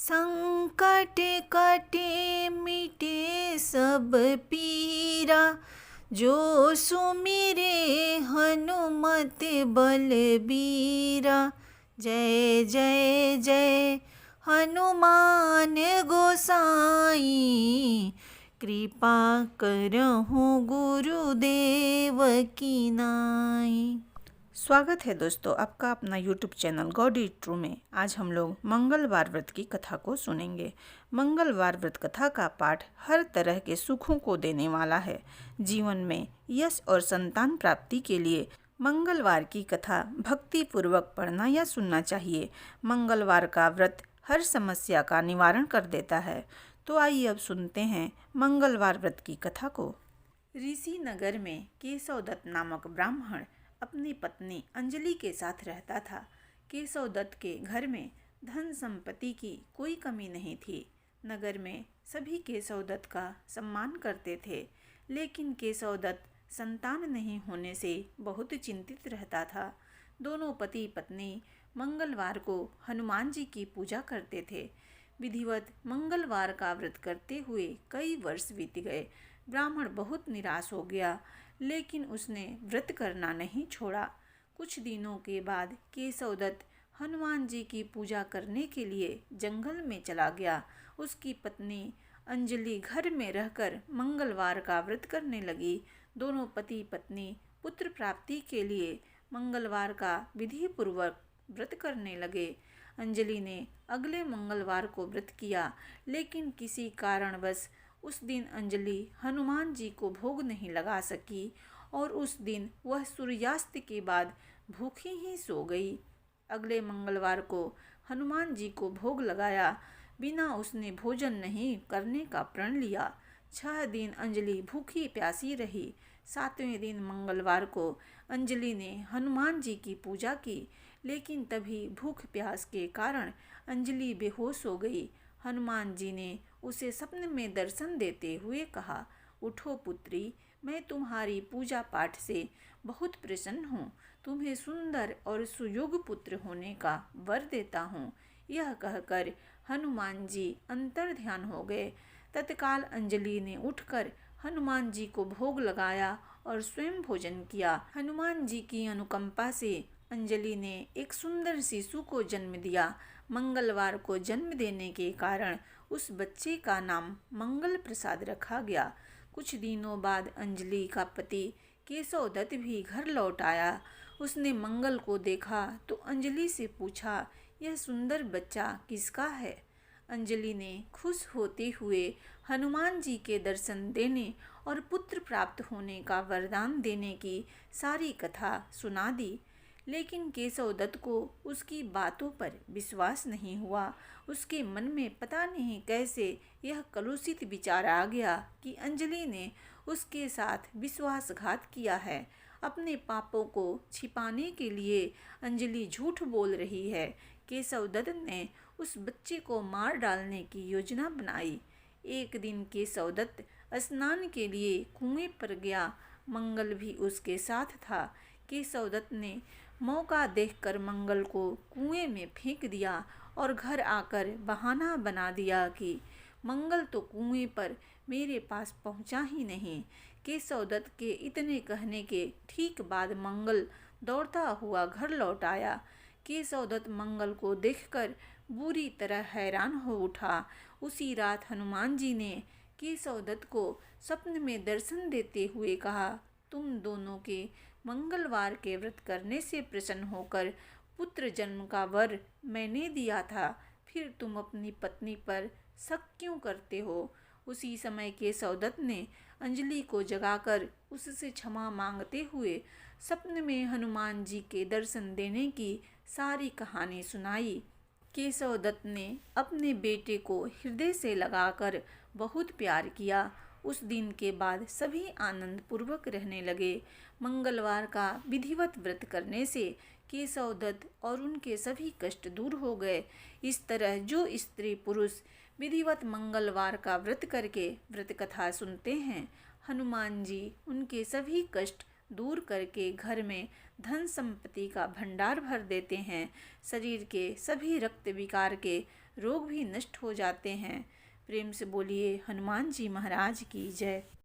संकट कटे मिटे सब पीरा, जो सुमिरे हनुमत बलबीरा। जय जय जय हनुमान गोसाई, कृपा करहु गुरुदेव की नाई। स्वागत है दोस्तों आपका अपना YouTube चैनल गॉडी ट्रू में। आज हम लोग मंगलवार व्रत की कथा को सुनेंगे। मंगलवार व्रत कथा का पाठ हर तरह के सुखों को देने वाला है। जीवन में यश और संतान प्राप्ति के लिए मंगलवार की कथा भक्ति पूर्वक पढ़ना या सुनना चाहिए। मंगलवार का व्रत हर समस्या का निवारण कर देता है। तो आइए अब सुनते हैं मंगलवार व्रत की कथा को। ऋषि नगर में केशव दत्त नामक ब्राह्मण अपनी पत्नी अंजलि के साथ रहता था। केशव दत्त के घर में धन संपत्ति की कोई कमी नहीं थी। नगर में सभी केशव दत्त का सम्मान करते थे, लेकिन केशव दत्त संतान नहीं होने से बहुत चिंतित रहता था। दोनों पति पत्नी मंगलवार को हनुमान जी की पूजा करते थे। विधिवत मंगलवार का व्रत करते हुए कई वर्ष बीत गए। ब्राह्मण बहुत निराश हो गया, लेकिन उसने व्रत करना नहीं छोड़ा। कुछ दिनों के बाद केशव दत्त हनुमान जी की पूजा करने के लिए जंगल में चला गया। उसकी पत्नी अंजलि घर में रहकर मंगलवार का व्रत करने लगी। दोनों पति पत्नी पुत्र प्राप्ति के लिए मंगलवार का विधि पूर्वक व्रत करने लगे। अंजलि ने अगले मंगलवार को व्रत किया, लेकिन किसी कारणवश उस दिन अंजलि हनुमान जी को भोग नहीं लगा सकी और उस दिन वह सूर्यास्त के बाद भूखी ही सो गई। अगले मंगलवार को हनुमान जी को भोग लगाया बिना उसने भोजन नहीं करने का प्रण लिया। 6 दिन अंजलि भूखी प्यासी रही। 7वें दिन मंगलवार को अंजलि ने हनुमान जी की पूजा की, लेकिन तभी भूख प्यास के कारण अंजलि बेहोश हो गई। हनुमान जी ने उसे सपने में दर्शन देते हुए कहा, उठो पुत्री, मैं तुम्हारी पूजा पाठ से बहुत प्रसन्न हूँ। तुम्हें सुंदर और सुयोग्य पुत्र होने का वर देता हूँ। यह कहकर हनुमान जी अंतर ध्यान हो गए। तत्काल अंजलि ने उठकर हनुमान जी को भोग लगाया और स्वयं भोजन किया। हनुमान जी की अनुकंपा से अंजलि ने एक सुंदर शिशु को जन्म दिया। मंगलवार को जन्म देने के कारण उस बच्चे का नाम मंगल प्रसाद रखा गया। कुछ दिनों बाद अंजलि का पति केशव दत्त भी घर लौट आया। उसने मंगल को देखा तो अंजलि से पूछा, यह सुंदर बच्चा किसका है? अंजलि ने खुश होते हुए हनुमान जी के दर्शन देने और पुत्र प्राप्त होने का वरदान देने की सारी कथा सुना दी। लेकिन केशव दत्त को उसकी बातों पर विश्वास नहीं हुआ। उसके मन में पता नहीं कैसे यह कलुषित विचार आ गया कि अंजलि ने उसके साथ विश्वासघात किया है। अपने पापों को छिपाने के लिए अंजलि झूठ बोल रही है। केशव दत्त ने उस बच्चे को मार डालने की योजना बनाई। एक दिन केशव दत्त स्नान के लिए कुएं पर गया। मंगल भी उसके साथ था। केशव दत्त ने मौका देखकर मंगल को कुएं में फेंक दिया और घर आकर बहाना बना दिया कि मंगल तो कुएं पर मेरे पास पहुंचा ही नहीं। केशव दत्त के इतने कहने के ठीक बाद मंगल दौड़ता हुआ घर लौट आया। केशव दत्त मंगल को देखकर बुरी तरह हैरान हो उठा। उसी रात हनुमान जी ने केशव दत्त को स्वप्न में दर्शन देते हुए कहा, तुम दोनों के मंगलवार के व्रत करने से प्रसन्न होकर पुत्र जन्म का वर मैंने दिया था, फिर तुम अपनी पत्नी पर शक क्यों करते हो? उसी समय केशव दत्त ने अंजलि को जगाकर उससे क्षमा मांगते हुए स्वप्न में हनुमान जी के दर्शन देने की सारी कहानी सुनाई। केशव दत्त ने अपने बेटे को हृदय से लगाकर बहुत प्यार किया। उस दिन के बाद सभी आनंद पूर्वक रहने लगे। मंगलवार का विधिवत व्रत करने से केशव दत्त और उनके सभी कष्ट दूर हो गए। इस तरह जो स्त्री पुरुष विधिवत मंगलवार का व्रत करके व्रत कथा सुनते हैं, हनुमान जी उनके सभी कष्ट दूर करके घर में धन संपत्ति का भंडार भर देते हैं। शरीर के सभी रक्त विकार के रोग भी नष्ट हो जाते हैं। प्रेम से बोलिए हनुमान जी महाराज की जय।